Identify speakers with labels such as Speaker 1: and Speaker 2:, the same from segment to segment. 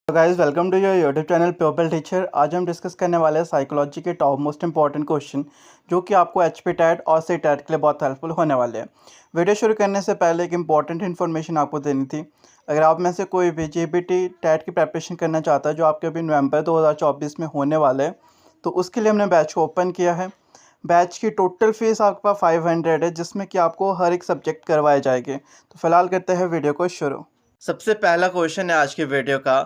Speaker 1: तो guys welcome to your YouTube channel people teacher. आज हम डिस्कस करने वाले हैं साइकोलॉजी के टॉप मोस्ट इंपॉर्टेंट क्वेश्चन जो कि आपको एचपी टैट और सी टैट के लिए बहुत हेल्पफुल होने वाले हैं। वीडियो शुरू करने से पहले एक इंपॉर्टेंट इन्फॉर्मेशन आपको देनी थी। अगर आप में से कोई भी जेबीटी टैट की प्रेपरेशन करना चाहता है जो आपके अभी नवंबर 2024 में होने वाले हैं, तो उसके लिए हमने बैच को ओपन किया है। बैच की टोटल फीस आपके पास 500 है, जिसमें कि आपको हर एक सब्जेक्ट करवाए जाएंगे। तो फिलहाल करते हैं वीडियो को शुरू। सबसे पहला क्वेश्चन है आज की वीडियो का,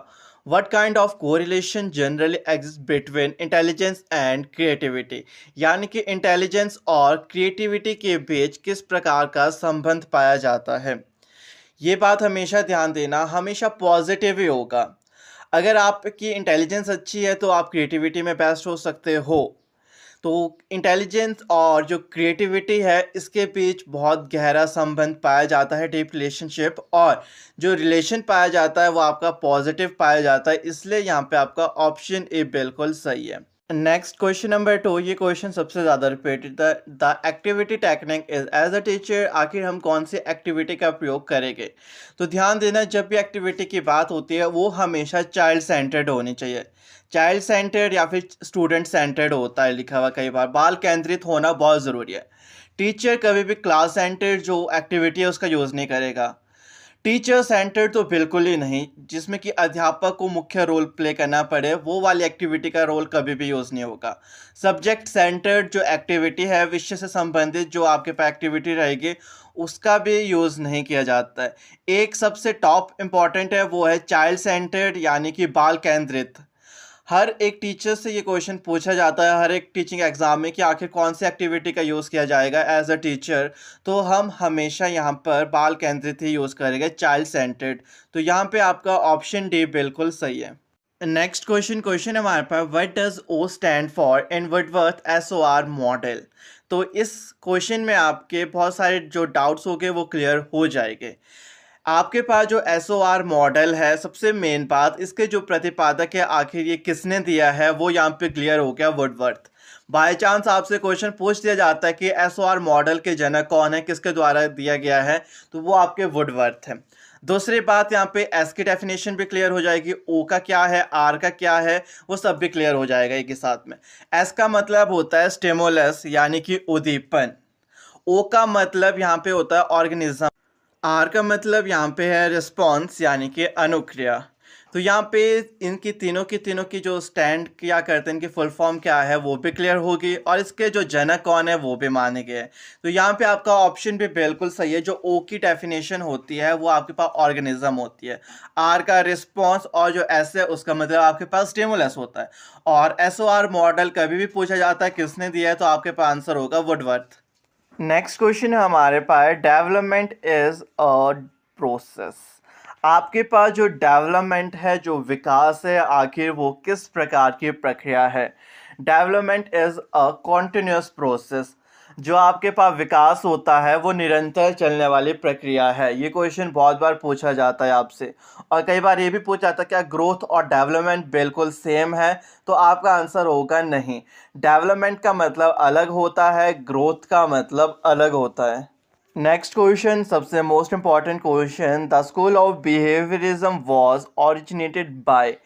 Speaker 1: What kind of correlation generally exists between intelligence and creativity? यानी कि इंटेलिजेंस और क्रिएटिविटी के बीच किस प्रकार का संबंध पाया जाता है। ये बात हमेशा ध्यान देना, हमेशा पॉजिटिव ही होगा। अगर आपकी इंटेलिजेंस अच्छी है तो आप क्रिएटिविटी में बेस्ट हो सकते हो। तो इंटेलिजेंस और जो क्रिएटिविटी है इसके बीच बहुत गहरा संबंध पाया जाता है, डीप रिलेशनशिप, और जो रिलेशन पाया जाता है वो आपका पॉजिटिव पाया जाता है, इसलिए यहाँ पे आपका ऑप्शन ए बिल्कुल सही है। नेक्स्ट क्वेश्चन नंबर 2, ये क्वेश्चन सबसे ज़्यादा repeated, the activity technique is as a teacher, आखिर हम कौन सी एक्टिविटी का प्रयोग करेंगे। तो ध्यान देना, जब भी एक्टिविटी की बात होती है वो हमेशा चाइल्ड सेंटर्ड होनी चाहिए। चाइल्ड सेंटर्ड या फिर स्टूडेंट सेंटर्ड होता है लिखा हुआ, कई बार बाल केंद्रित होना बहुत ज़रूरी है। टीचर कभी भी क्लास सेंटर्ड जो एक्टिविटी है उसका यूज़ नहीं करेगा। टीचर सेंटर्ड तो बिल्कुल ही नहीं, जिसमें कि अध्यापक को मुख्य रोल प्ले करना पड़े, वो वाली एक्टिविटी का रोल कभी भी यूज़ नहीं होगा। सब्जेक्ट सेंटर्ड जो एक्टिविटी है, विषय से संबंधित जो आपके पास एक्टिविटी रहेगी उसका भी यूज़ नहीं किया जाता है। एक सबसे टॉप इम्पॉर्टेंट है, वो है चाइल्ड सेंटर्ड यानी कि बाल केंद्रित। हर एक टीचर से ये क्वेश्चन पूछा जाता है हर एक टीचिंग एग्जाम में कि आखिर कौन सी एक्टिविटी का यूज़ किया जाएगा एज अ टीचर। तो हम हमेशा यहाँ पर बाल केंद्रित ही यूज़ करेंगे, चाइल्ड सेंटर्ड। तो यहाँ पे आपका ऑप्शन डी बिल्कुल सही है। नेक्स्ट क्वेश्चन हमारे पास, what does O stand for in Woodworth SOR model. तो इस क्वेश्चन में आपके बहुत सारे जो डाउट्स हो गए वो क्लियर हो जाएंगे। आपके पास जो एसओआर मॉडल है, सबसे मेन बात इसके जो प्रतिपादक है आखिर ये किसने दिया है वो यहाँ पे क्लियर हो गया, वुडवर्थ। बाय चांस आपसे क्वेश्चन पूछ दिया जाता है कि एसओआर मॉडल के जनक कौन है, किसके द्वारा दिया गया है, तो वो आपके वुडवर्थ है। दूसरी बात, यहाँ पे एस की डेफिनेशन भी क्लियर हो जाएगी, ओ का क्या है, आर का क्या है, वो सब भी क्लियर हो जाएगा एक ही साथ में। एस का मतलब होता है स्टिमुलस यानी कि उद्दीपन। ओ का मतलब यहाँ पे होता है ऑर्गेनिज्म। आर का मतलब यहाँ पे है रिस्पॉन्स यानी कि अनुक्रिया। तो यहाँ पे इनकी तीनों की जो स्टैंड किया करते हैं, इनकी फुल फॉर्म क्या है वो भी क्लियर होगी, और इसके जो जनक कौन है वो भी माने गए। तो यहाँ पे आपका ऑप्शन भी बिल्कुल सही है। जो ओ की डेफिनेशन होती है वो आपके पास ऑर्गेनिज्म होती है, आर का रिस्पॉन्स, और जो एस है उसका मतलब आपके पास स्टिमुलस होता है। और एसओआर मॉडल कभी भी पूछा जाता है किसने दिया है, तो आपके पास आंसर होगा वुडवर्थ। नेक्स्ट क्वेश्चन है हमारे पास, डेवलपमेंट इज अ प्रोसेस। आपके पास जो डेवलपमेंट है, जो विकास है, आखिर वो किस प्रकार की प्रक्रिया है। Development is a continuous process. जो आपके पास विकास होता है वो निरंतर चलने वाली प्रक्रिया है। ये क्वेश्चन बहुत बार पूछा जाता है आपसे, और कई बार ये भी पूछा जाता है क्या ग्रोथ और डेवलपमेंट बिल्कुल सेम है, तो आपका आंसर होगा नहीं। डेवलपमेंट का मतलब अलग होता है, ग्रोथ का मतलब अलग होता है। नेक्स्ट क्वेश्चन, सबसे most important question, the school of behaviourism was originated by.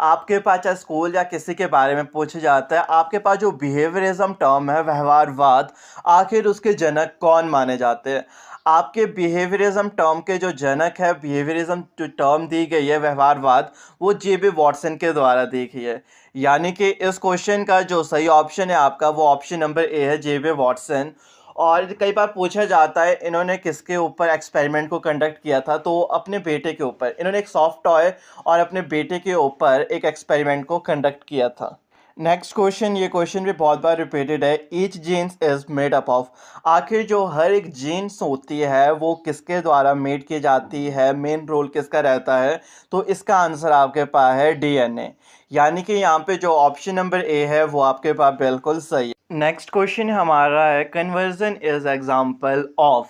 Speaker 1: आपके पास चाहे स्कूल या किसी के बारे में पूछा जाता है, आपके पास जो बिहेवियरिज्म टर्म है, व्यवहारवाद, आखिर उसके जनक कौन माने जाते हैं। आपके बिहेवियरिज्म टर्म के जो जनक है, बिहेवियरिज्म जो टर्म दी गई है व्यवहारवाद, वो जे.बी. वॉटसन के द्वारा दी गई है। यानी कि इस क्वेश्चन का जो सही ऑप्शन है आपका, वो ऑप्शन नंबर ए है, जे.बी. वॉटसन। और कई बार पूछा जाता है इन्होंने किसके ऊपर एक्सपेरिमेंट को कंडक्ट किया था, तो अपने बेटे के ऊपर। इन्होंने एक सॉफ्ट टॉय और अपने बेटे के ऊपर एक एक्सपेरिमेंट को कंडक्ट किया था। नेक्स्ट क्वेश्चन, ये क्वेश्चन भी बहुत बार रिपीटेड है, each genes is made up of. आखिर जो हर एक जीन्स होती है वो किसके द्वारा मेड की जाती है, मेन रोल किसका रहता है, तो इसका आंसर आपके पास है डीएनए। यानी कि यहाँ पे जो ऑप्शन नंबर ए है वो आपके पास बिल्कुल सही है। नेक्स्ट क्वेश्चन हमारा है, कन्वर्जन इज एग्जाम्पल ऑफ।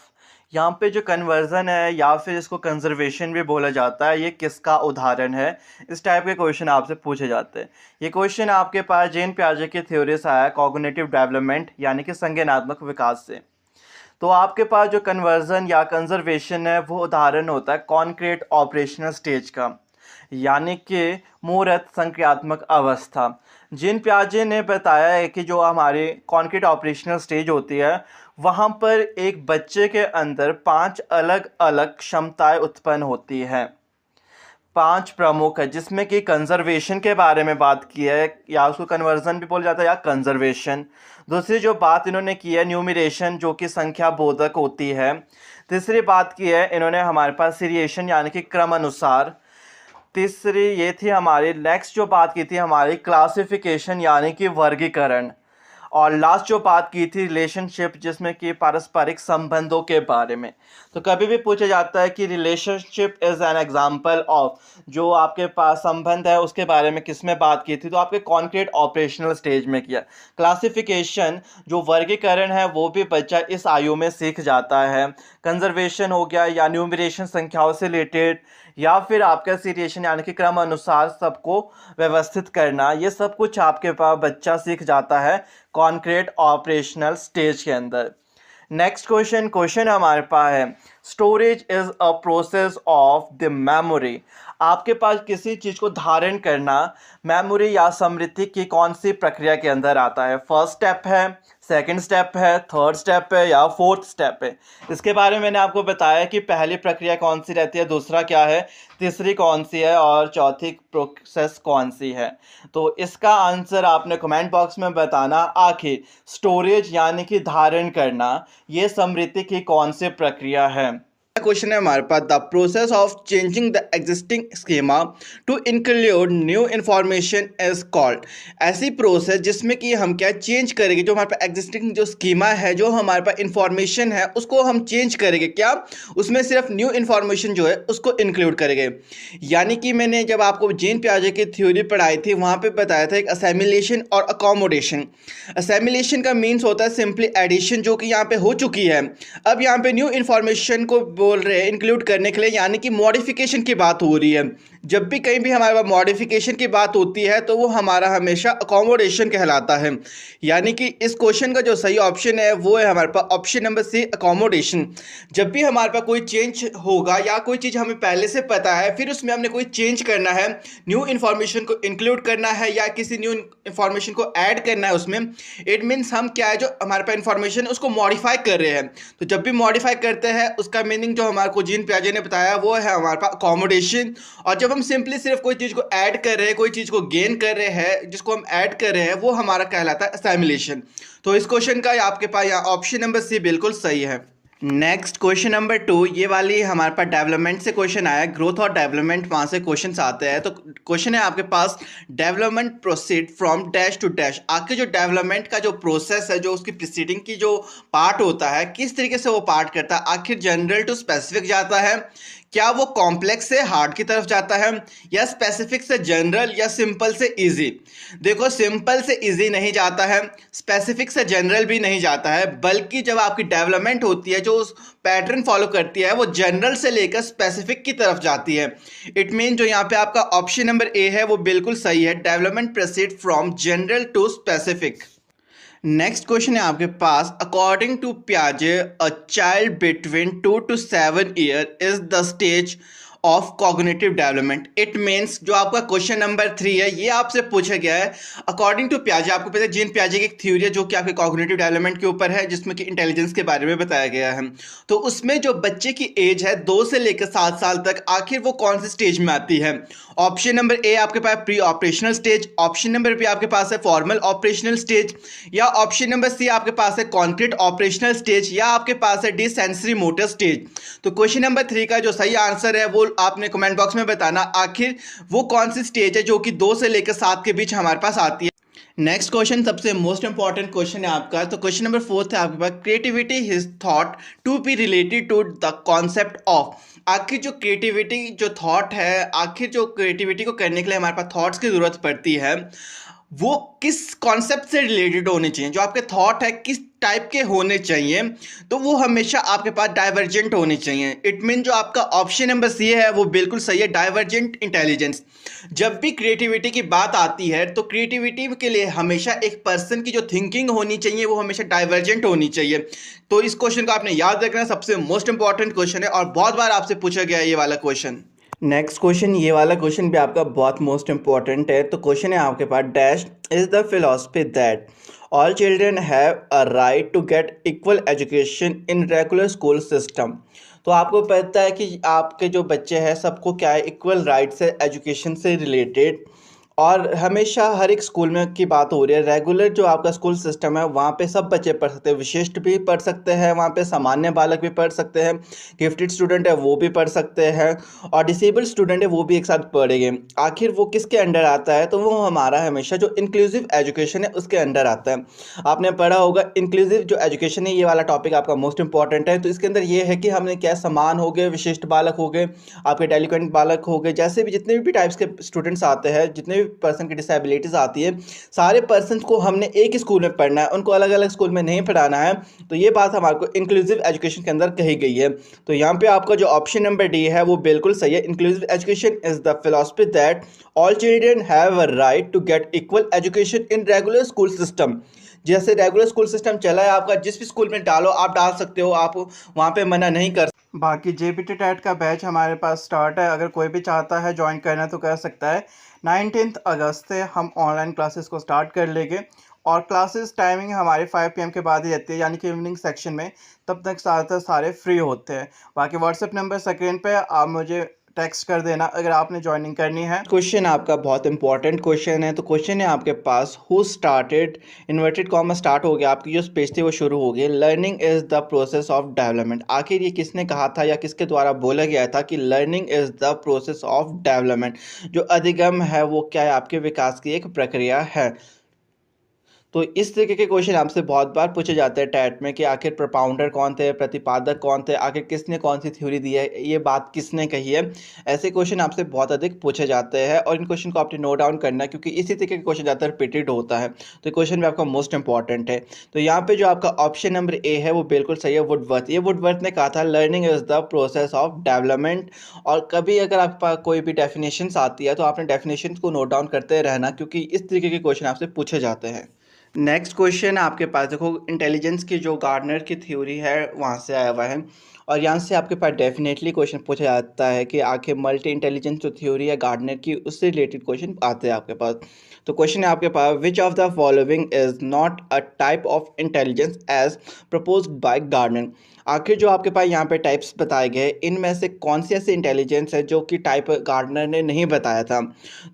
Speaker 1: यहाँ पे जो कन्वर्जन है या फिर इसको कंजर्वेशन भी बोला जाता है, ये किसका उदाहरण है। इस टाइप के क्वेश्चन आपसे पूछे जाते हैं। ये क्वेश्चन आपके पास जेन पियाजे की थ्योरी से आया, कॉग्निटिव डेवलपमेंट यानी कि संज्ञानात्मक विकास से। तो आपके पास जो कन्वर्जन या कंजर्वेशन है वो उदाहरण होता है कॉन्क्रीट ऑपरेशनल स्टेज का। यानी कि मूर्त संक्रियात्मक अवस्था। जीन पियाजे ने बताया है कि जो हमारी कॉन्क्रीट ऑपरेशनल स्टेज होती है वहाँ पर एक बच्चे के अंदर 5 अलग अलग क्षमताएं उत्पन्न होती हैं। 5 प्रमुख है, जिसमें कि कंजर्वेशन के बारे में बात की है, या उसको कन्वर्जन भी बोला जाता है या कंजर्वेशन। दूसरी जो बात इन्होंने की है न्यूमरेशन, जो कि संख्या बोधक होती है। तीसरी बात की है इन्होंने हमारे पास सीरिएशन यानी कि क्रम अनुसार। तीसरी ये थी हमारी, नेक्स्ट जो बात की थी हमारी क्लासिफिकेशन यानी कि वर्गीकरण। और लास्ट जो बात की थी रिलेशनशिप, जिसमें कि पारस्परिक संबंधों के बारे में। तो कभी भी पूछा जाता है कि relationship is an example of, जो आपके पास संबंध है उसके बारे में किस में बात की थी, तो आपके कॉन्क्रीट ऑपरेशनल स्टेज में किया। क्लासिफिकेशन जो वर्गीकरण है वो भी बच्चा इस आयु में सीख जाता है। कंजर्वेशन हो गया या न्यूमरेशन संख्याओं से रिलेटेड, या फिर आपका सीरिएशन यानी कि क्रम अनुसार सबको व्यवस्थित करना, ये सब कुछ आपके पास बच्चा सीख जाता है कॉन्क्रीट ऑपरेशनल स्टेज के अंदर। नेक्स्ट क्वेश्चन हमारे पास है storage is a process of the memory. आपके पास किसी चीज़ को धारण करना मेमोरी या स्मृति की कौन सी प्रक्रिया के अंदर आता है? फर्स्ट स्टेप है, सेकंड स्टेप है, थर्ड स्टेप है या फोर्थ स्टेप है? इसके बारे में मैंने आपको बताया कि पहली प्रक्रिया कौन सी रहती है, दूसरा क्या है, तीसरी कौन सी है और चौथी प्रोसेस कौन सी है। तो इसका आंसर आपने कमेंट बॉक्स में बताना। आखिर स्टोरेज यानी कि धारण करना ये स्मृति की कौन सी प्रक्रिया है? क्वेश्चन है हमारे पास the process of changing the existing schema to include new information is called. ऐसी प्रोसेस जिसमें कि हम क्या चेंज करेंगे, जो हमारे पास एग्जिस्टिंग जो स्कीमा है, जो हमारे पास इंफॉर्मेशन है उसको हम चेंज करेंगे। क्या उसमें सिर्फ न्यू इन्फॉर्मेशन जो है उसको इंक्लूड करेंगे। यानी कि मैंने जब आपको जीन पियाजे की थ्योरी पढ़ाई थी वहाँ पे बताया था एक असेमिलेशन और अकोमोडेशन। असेमिलेशन का मीन्स होता है सिंपली एडिशन, जो कि यहाँ पे हो चुकी है। अब यहाँ पे न्यू इन्फॉर्मेशन को बोल रहे हैं इंक्लूड करने के लिए, यानी कि मॉडिफिकेशन की बात हो रही है। जब भी कहीं भी हमारे पास मॉडिफिकेशन की बात होती है तो वो हमारा हमेशा अकोमोडेशन कहलाता है। यानी कि इस क्वेश्चन का जो सही ऑप्शन है वो है हमारे पास ऑप्शन नंबर सी, अकोमोडेशन। जब भी हमारे पास कोई चेंज होगा या कोई चीज़ हमें पहले से पता है फिर उसमें हमने कोई चेंज करना है, न्यू इन्फॉर्मेशन को इंक्लूड करना है या किसी न्यू इन्फॉर्मेशन को ऐड करना है उसमें, इट मीन्स हम क्या है जो हमारे पास इन्फॉर्मेशन है उसको मॉडिफाई कर रहे हैं। तो जब भी मॉडिफाई करते हैं उसका मीनिंग जो हमारे को जीन पियाजे ने बताया वो है हमारे पास अकोमोडेशन। और जब हम सिंपली सिर्फ कोई चीज़ को ऐड कर रहे हैं, कोई चीज़ को गेन कर रहे हैं, जिसको हम ऐड कर रहे हैं, वो हमारा कहलाता है असेमिलेशन। तो इस क्वेश्चन का आपके पास यहाँ ऑप्शन नंबर सी बिल्कुल सही है। नेक्स्ट क्वेश्चन नंबर 2, ये वाली हमारे पास डेवलपमेंट से क्वेश्चन आया, ग्रोथ और डेवलपमेंट वहाँ से क्वेश्चन आते हैं। तो क्वेश्चन है आपके पास development proceed from dash to dash. आखिर जो डेवलपमेंट का जो प्रोसेस है, जो उसकी प्रीसीडिंग की जो पार्ट होता है, किस तरीके से वो पार्ट करता है? आखिर जनरल टू स्पेसिफिक जाता है, क्या वो कॉम्प्लेक्स से हार्ड की तरफ जाता है, या स्पेसिफिक से जनरल, या सिंपल से इजी? देखो सिंपल से इजी नहीं जाता है, स्पेसिफिक से जनरल भी नहीं जाता है, बल्कि जब आपकी डेवलपमेंट होती है जो उस पैटर्न फॉलो करती है वो जनरल से लेकर स्पेसिफिक की तरफ जाती है। इट मीन जो यहाँ पे आपका ऑप्शन नंबर ए है वो बिल्कुल सही है, development proceed from general to specific. Next question है आपके पास, अकॉर्डिंग टू पियाजे a child between 2 to 7 year is the stage of cognitive development. It means जो आपका क्वेश्चन नंबर 3 है ये आपसे पूछा गया है अकॉर्डिंग टू पियाजे। आपको पता है जीन पियाजे की एक थ्योरी है जो कि आपके कॉग्निटिव डेवलपमेंट के ऊपर है, जिसमें कि इंटेलिजेंस के बारे में बताया गया है। तो उसमें जो बच्चे की एज है 2 से लेकर 7 साल तक, आखिर वो कौन से स्टेज में आती है? ऑप्शन नंबर ए आपके पास pre operational stage, option number B आपके पास है फॉर्मल ऑपरेशनल स्टेज, या ऑप्शन नंबर सी आपके पास है कॉन्क्रीट ऑपरेशनल स्टेज, या आपके पास है डी सेंसरी मोटर स्टेज। तो क्वेश्चन नंबर 3 का जो सही आंसर है वो आपने कमेंट बॉक्स में बताना। आखिर वो कौन सी स्टेज है जो कि 2 से लेकर 7 के बीच हमारे पास आती है। नेक्स्ट क्वेश्चन सबसे मोस्ट इंपॉर्टेंट क्वेश्चन है आपका। तो क्वेश्चन नंबर 4 है आपके पास, creativity is thought to be related to the concept of. आखिर जो क्रिएटिविटी जो थॉट है, आखिर जो क्रिएटिविटी को करने के लिए हमारे पास थॉट्स की ज़रूरत पड़ती है, वो किस कॉन्सेप्ट से रिलेटेड होने चाहिए? जो आपके थॉट है किस टाइप के होने चाहिए? तो वो हमेशा आपके पास डाइवर्जेंट होने चाहिए। इट मीन जो आपका ऑप्शन नंबर सी है वो बिल्कुल सही है, डाइवर्जेंट इंटेलिजेंस। जब भी क्रिएटिविटी की बात आती है तो क्रिएटिविटी के लिए हमेशा एक पर्सन की जो थिंकिंग होनी चाहिए वो हमेशा डाइवर्जेंट होनी चाहिए। तो इस क्वेश्चन को आपने याद रखना, सबसे मोस्ट इंपॉर्टेंट क्वेश्चन है और बहुत बार आपसे पूछा गया है ये वाला क्वेश्चन। नेक्स्ट क्वेश्चन, ये वाला क्वेश्चन भी आपका बहुत मोस्ट इंपॉर्टेंट है। तो क्वेश्चन है आपके पास, dash is the philosophy that all children have a right to get equal education in regular school system. तो आपको पता है कि आपके जो बच्चे हैं सबको क्या है, इक्वल राइट्स है एजुकेशन से रिलेटेड। और हमेशा हर एक स्कूल में की बात हो रही है, रेगुलर जो आपका स्कूल सिस्टम है वहाँ पे सब बच्चे पढ़ सकते हैं, विशिष्ट भी पढ़ सकते हैं, वहाँ पे सामान्य बालक भी पढ़ सकते हैं, गिफ्टेड स्टूडेंट है वो भी पढ़ सकते हैं, और डिसेबल्ड स्टूडेंट है वो भी एक साथ पढ़ेंगे। आखिर वो किसके अंडर आता है, तो वो हमारा हमेशा जो इंक्लूसिव एजुकेशन है उसके अंडर आता है। आपने पढ़ा होगा इंक्लूसिव जो एजुकेशन है, ये वाला टॉपिक आपका मोस्ट इंपॉर्टेंट है। तो इसके अंदर ये है कि हमने क्या, समान हो गए, विशिष्ट बालक हो गए, आपके डेलिकेंट बालक हो गए, जैसे भी जितने भी टाइप्स के स्टूडेंट्स आते हैं, जितने भी पर्सन की डिसेबिलिटीज आती है, सारे पर्सन को हमने एक ही स्कूल में पढ़ना है, उनको अलग अलग स्कूल में नहीं पढ़ाना है। तो ये बात हमारे को इंक्लूसिव एजुकेशन के अंदर कही गई है। तो यहाँ पे आपका जो ऑप्शन नंबर डी है वो बिल्कुल सही है। Inclusive education is the philosophy that all children have a right to get equal education in regular school system. जैसे रेगुलर स्कूल सिस्टम चला है आपका, जिस भी स्कूल में डालो आप डाल सकते हो, आप वहाँ पे मना नहीं कर। बाकी जेबीटी टेट का बैच हमारे पास स्टार्ट है, अगर कोई भी चाहता है ज्वाइन करना तो कर सकता है। 19 अगस्त से हम ऑनलाइन क्लासेस को स्टार्ट कर लेंगे, और क्लासेस टाइमिंग हमारे 5 PM के बाद ही रहती है, यानी कि इवनिंग सेक्शन में। तब तक ज़्यादातर सारे फ्री होते हैं। बाकी व्हाट्सएप नंबर स्क्रीन पे आप मुझे टेक्स्ट कर देना अगर आपने ज्वाइनिंग करनी है। क्वेश्चन आपका बहुत इंपॉर्टेंट क्वेश्चन है। तो क्वेश्चन है आपके पास, who started, inverted comma start हो गया, आपकी जो स्पेस थी वो शुरू हो गई, learning is the process of development. आखिर ये किसने कहा था या किसके द्वारा बोला गया था कि learning is the process of development. जो अधिगम है वो क्या है, आपके विकास की एक प्रक्रिया है। तो इस तरीके के क्वेश्चन आपसे बहुत बार पूछे जाते हैं टैट में कि आखिर प्रपाउंडर कौन थे, प्रतिपादक कौन थे, आखिर किसने कौन सी थ्योरी दी है, ये बात किसने कही है। ऐसे क्वेश्चन आपसे बहुत अधिक पूछे जाते हैं, और इन क्वेश्चन को आपने नोट डाउन करना है, क्योंकि इसी तरीके के क्वेश्चन ज़्यादातर रिपीटेड होता है। तो क्वेश्चन भी आपका मोस्ट इंपॉर्टेंट है। तो यहाँ पे जो आपका ऑप्शन नंबर ए है वो बिल्कुल सही है, वुडवर्थ। ये वुडवर्थ ने कहा था learning is the process of development. और कभी अगर आपके पास कोई भी डेफिनेशन आती है तो आपने डेफिनेशन को नोट डाउन करते रहना, क्योंकि इस तरीके के क्वेश्चन आपसे पूछे जाते हैं। नेक्स्ट क्वेश्चन आपके पास देखो, इंटेलिजेंस की जो गार्डनर की थ्योरी है वहाँ से आया हुआ है, और यहाँ से आपके पास डेफिनेटली क्वेश्चन पूछा जाता है कि आखिर मल्टी इंटेलिजेंस जो थ्योरी है गार्डनर की, उससे रिलेटेड क्वेश्चन आते हैं आपके पास। तो क्वेश्चन है आपके पास, which of the following is not a type of intelligence as proposed by Gardner. आखिर जो आपके पास यहाँ पे टाइप्स बताए गए, इनमें से कौन सी ऐसी इंटेलिजेंस है जो कि टाइप गार्डनर ने नहीं बताया था।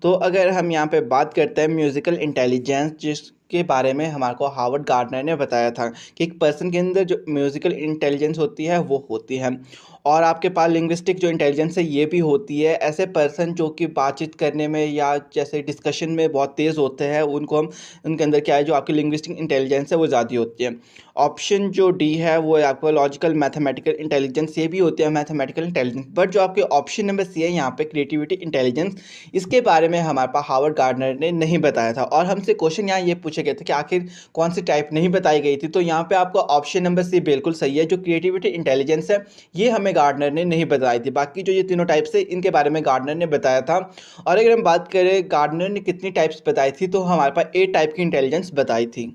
Speaker 1: तो अगर हम यहाँ पे बात करते हैं म्यूजिकल इंटेलिजेंस, जिसके बारे में हमारे को हार्वर्ड गार्डनर ने बताया था कि एक पर्सन के अंदर जो म्यूजिकल इंटेलिजेंस होती है वो होती है। और आपके पास लिंग्विस्टिक जो इंटेलिजेंस है ये भी होती है। ऐसे पर्सन जो कि बातचीत करने में या जैसे डिस्कशन में बहुत तेज़ होते हैं, उनको हम, उनके अंदर क्या है, जो आपकी लिंग्विस्टिक इंटेलिजेंस है वो ज़्यादा होती है। ऑप्शन जो डी है वो आपको लॉजिकल मैथमेटिकल इंटेलिजेंस, ये भी होती है मैथमेटिकल इंटेलिजेंस। बट जो आपके ऑप्शन नंबर सी है यहाँ पे क्रिएटिविटी इंटेलिजेंस, इसके बारे में हमारे पास हार्वर्ड गार्डनर ने नहीं बताया था। और हमसे क्वेश्चन यहाँ ये पूछे गए थे कि आखिर कौन सी टाइप नहीं बताई गई थी। तो यहाँ पे आपका ऑप्शन नंबर सी बिल्कुल सही है। जो क्रिएटिविटी इंटेलिजेंस है ये हमें गार्डनर ने नहीं बताई थी, बाकी जो ये तीनों टाइप्स है इनके बारे में गार्डनर ने बताया था। और अगर हम बात करें गार्डनर ने कितनी टाइप्स बताई थी, तो हमारे पास 8 टाइप की इंटेलिजेंस बताई थी।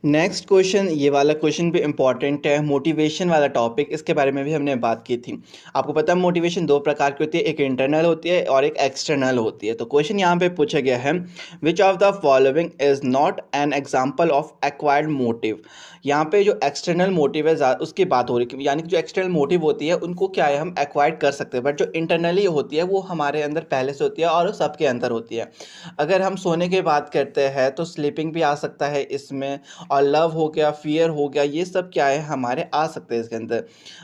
Speaker 1: नेक्स्ट क्वेश्चन, ये वाला क्वेश्चन भी इंपॉर्टेंट है, मोटिवेशन वाला टॉपिक, इसके बारे में भी हमने बात की थी। आपको पता है मोटिवेशन दो प्रकार की होती है, एक इंटरनल होती है और एक एक्सटर्नल होती है। तो क्वेश्चन यहाँ पे पूछा गया है, विच of the following is not an example of acquired motive. यहाँ पे जो एक्सटर्नल मोटिव है उसकी बात हो रही है, यानी कि जो एक्सटर्नल मोटिव होती है उनको क्या है, हम एक्वायर्ड कर सकते हैं, बट जो इंटरनली होती है वो हमारे अंदर पहले से होती है और सबके अंदर होती है। अगर हम सोने की बात करते हैं तो स्लीपिंग भी आ सकता है इसमें, और लव हो गया, फियर हो गया, ये सब क्या है हमारे आ सकते हैं इसके अंदर।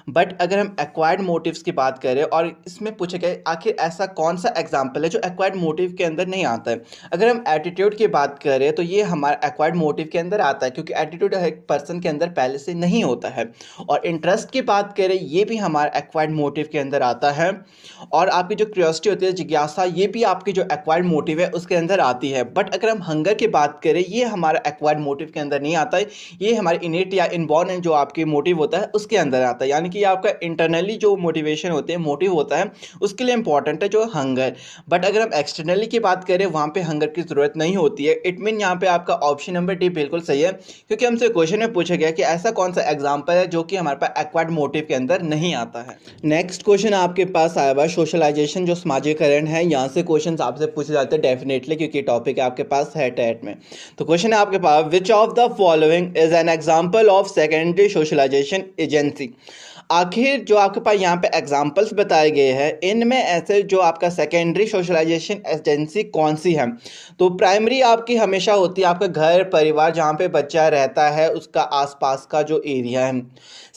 Speaker 1: बट अगर हम एक्वायर्ड मोटिव्स की बात करें, और इसमें पूछे गए आखिर ऐसा कौन सा एग्जाम्पल है जो एक्वायर्ड मोटिव के अंदर नहीं आता है। अगर हम एटीट्यूड की बात करें तो ये हमारा एक्वायर्ड मोटिव के अंदर आता है, क्योंकि एटीट्यूड एक पर्सन के अंदर पहले से नहीं होता है। और इंटरेस्ट की बात करें, ये भी हमारा एक्वायर्ड मोटिव के अंदर आता है। और आपकी जो क्यूरियोसिटी होती है, जिज्ञासा, ये भी आपकी जो एक्वायर्ड मोटिव है उसके अंदर आती है। बट अगर हम हंगर की बात करें, ये हमारा एक्वायर्ड मोटिव के अंदर नहीं नहीं आता है, ये हमारे इनेट या इनबॉर्न जो आपके मोटिव होता है उसके अंदर आता है, यानी कि आपका इंटरनली जो मोटिवेशन होते हैं, मोटिव होता है, उसके लिए इंपॉर्टेंट है जो हंगर। बट अगर हम एक्सटर्नली की बात करें वहाँ पे हंगर की ज़रूरत नहीं होती है। इट मीन यहाँ पे आपका ऑप्शन नंबर डी बिल्कुल सही है, क्योंकि हमसे क्वेश्चन में पूछा गया कि ऐसा कौन सा एग्जाम्पल है जो कि हमारे पास एक्वायर्ड मोटिव के अंदर नहीं आता है। नेक्स्ट क्वेश्चन आपके पास आया हुआ सोशलाइजेशन जो समाजीकरण है, यहाँ से क्वेश्चन आपसे पूछे जाते हैं डेफिनेटली, क्योंकि टॉपिक आपके पास है टेट में। तो क्वेश्चन है आपके पास, which of the following is an example of secondary socialization agency. आखिर जो आपके पास यहाँ पे एग्जाम्पल्स बताए गए हैं, इनमें ऐसे जो आपका सेकेंडरी सोशलाइजेशन एजेंसी कौन सी है। तो प्राइमरी आपकी हमेशा होती है आपका घर परिवार, जहाँ पे बच्चा रहता है उसका आसपास का जो एरिया है।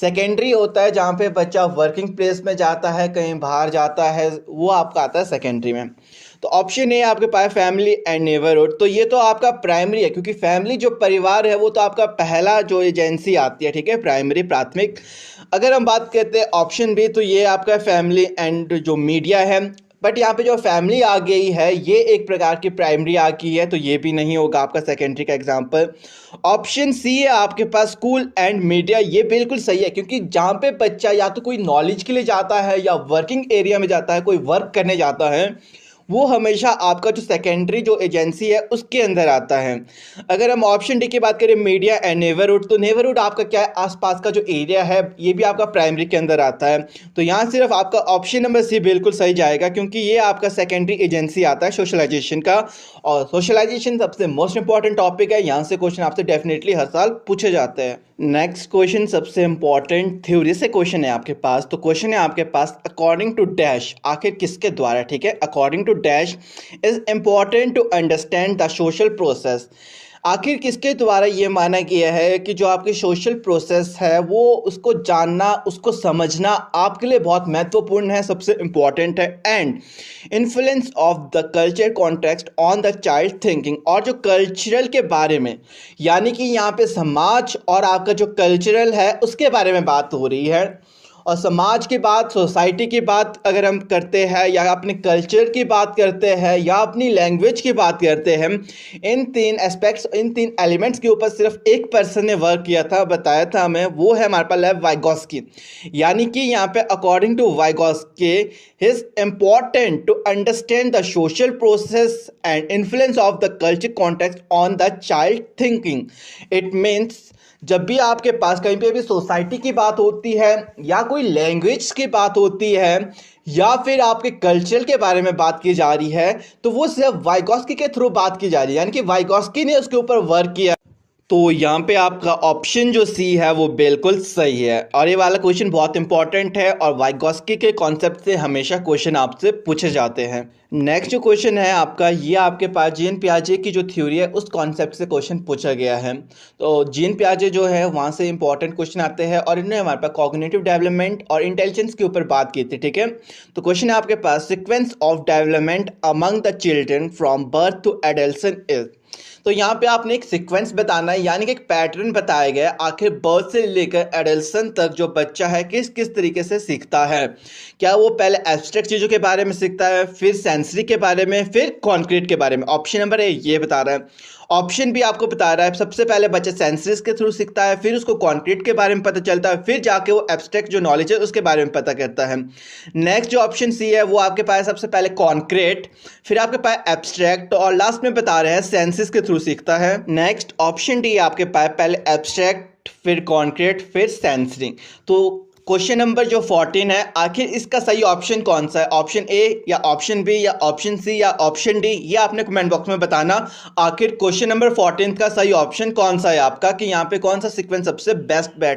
Speaker 1: सेकेंडरी होता है जहाँ पे बच्चा वर्किंग प्लेस में जाता है, कहीं बाहर जाता है, वो आपका आता है सेकेंडरी में। तो ऑप्शन ए आपके पास फैमिली एंड नेबरहुड, तो ये तो आपका प्राइमरी है, क्योंकि फैमिली जो परिवार है वो तो आपका पहला जो एजेंसी आती है, ठीक है, प्राइमरी प्राथमिक। अगर हम बात करते हैं ऑप्शन बी, तो ये आपका फैमिली एंड जो मीडिया है, बट यहाँ पे जो फैमिली आ गई है ये एक प्रकार की प्राइमरी आ गई है, तो ये भी नहीं होगा आपका सेकेंडरी का एग्जाम्पल। ऑप्शन सी है आपके पास स्कूल एंड मीडिया, ये बिल्कुल सही है, क्योंकि जहाँ पे बच्चा या तो कोई नॉलेज के लिए जाता है या वर्किंग एरिया में जाता है, कोई वर्क करने जाता है, वो हमेशा आपका जो सेकेंडरी जो एजेंसी है उसके अंदर आता है। अगर हम ऑप्शन डी की बात करें मीडिया एंड नेबरहुड, तो नेबरहुड आपका क्या है, आसपास का जो एरिया है, ये भी आपका प्राइमरी के अंदर आता है। तो यहाँ सिर्फ आपका ऑप्शन नंबर सी बिल्कुल सही जाएगा, क्योंकि ये आपका सेकेंडरी एजेंसी आता है सोशलाइजेशन का, और सोशलाइजेशन सबसे मोस्ट इंपॉर्टेंट टॉपिक है, यहाँ से क्वेश्चन आपसे डेफिनेटली हर साल पूछे जाते हैं। नेक्स्ट क्वेश्चन सबसे इंपॉर्टेंट थ्योरी से क्वेश्चन है आपके पास। तो क्वेश्चन है आपके पास, अकॉर्डिंग टू डैश, आखिर किसके द्वारा, ठीक है, according to dash is important to understand the social process. आखिर किसके द्वारा ये माना गया है कि जो आपकी सोशल प्रोसेस है वो उसको जानना, उसको समझना आपके लिए बहुत महत्वपूर्ण है, सबसे इंपॉर्टेंट है। And influence of the culture context on the child thinking, और जो कल्चरल के बारे में, यानी कि यहाँ पे समाज और आपका जो कल्चरल है उसके बारे में बात हो रही है। और समाज की बात, सोसाइटी की बात अगर हम करते हैं, या अपने कल्चर की बात करते हैं, या अपनी लैंग्वेज की बात करते हैं, इन तीन एस्पेक्ट्स, इन तीन एलिमेंट्स के ऊपर सिर्फ एक पर्सन ने वर्क किया था, बताया था हमें, वो है हमारे पास लेव वाइगोस्की। यानी कि यहाँ पे according to Vygotsky, is important to understand the social process and influence of the culture context on the child thinking. It means जब भी आपके पास कहीं पे भी सोसाइटी की बात होती है, या कोई लैंग्वेज की बात होती है, या फिर आपके कल्चर के बारे में बात की जा रही है, तो वो सिर्फ वाइगोस्की के थ्रू बात की जा रही है, यानी कि वाइगोस्की ने उसके ऊपर वर्क किया। तो यहाँ पे आपका ऑप्शन जो सी है वो बिल्कुल सही है, और ये वाला क्वेश्चन बहुत इंपॉर्टेंट है, और वाइगोस्की के कॉन्सेप्ट से हमेशा क्वेश्चन आपसे पूछे जाते हैं। नेक्स्ट जो क्वेश्चन है आपका, ये आपके पास जीन पियाजे की जो थ्योरी है उस कॉन्सेप्ट से क्वेश्चन पूछा गया है। तो जीन पियाजे जो है वहाँ से इंपॉर्टेंट क्वेश्चन आते हैं, और इन्होंने हमारे पास कॉग्निटिव डेवलपमेंट और इंटेलिजेंस के ऊपर बात की थी, ठीक है। तो क्वेश्चन है आपके पास, sequence of development among the children from birth to adolescence is. तो यहाँ पे आपने एक सीक्वेंस बताना है, यानी कि एक पैटर्न बताया गया है, आखिर बर्थ से लेकर एडल्सन तक जो बच्चा है किस किस तरीके से सीखता है। क्या वो पहले एब्स्ट्रैक्ट चीज़ों के बारे में सीखता है, फिर सेंसरी के बारे में, फिर कॉन्क्रीट के बारे में। ऑप्शन नंबर ए ये बता रहा है। ऑप्शन भी आपको बता रहा है सबसे पहले बच्चा सेंसरीज के थ्रू सीखता है, फिर उसको कॉन्क्रीट के बारे में पता चलता है, फिर जाके वो एब्स्ट्रैक्ट जो नॉलेज है उसके बारे में पता करता है। नेक्स्ट जो ऑप्शन सी है वो आपके पास सबसे पहले कॉन्क्रीट, फिर आपके पास एब्स्ट्रैक्ट, और लास्ट में बता रहे हैं सेंसेस के थ्रू सीखता है। नेक्स्ट ऑप्शन डी आपके पास पहले एब्स्ट्रैक्ट, फिर कॉन्क्रीट, फिर सेंसरी। तो क्वेश्चन नंबर जो 14 है, आखिर इसका सही ऑप्शन कौन सा है, ऑप्शन ए या ऑप्शन बी या ऑप्शन सी या ऑप्शन डी, ये आपने कमेंट बॉक्स में बताना। आखिर क्वेश्चन नंबर 14 का सही ऑप्शन कौन सा है आपका, कि यहाँ पे कौन सा सीक्वेंस सबसे बेस्ट बैठ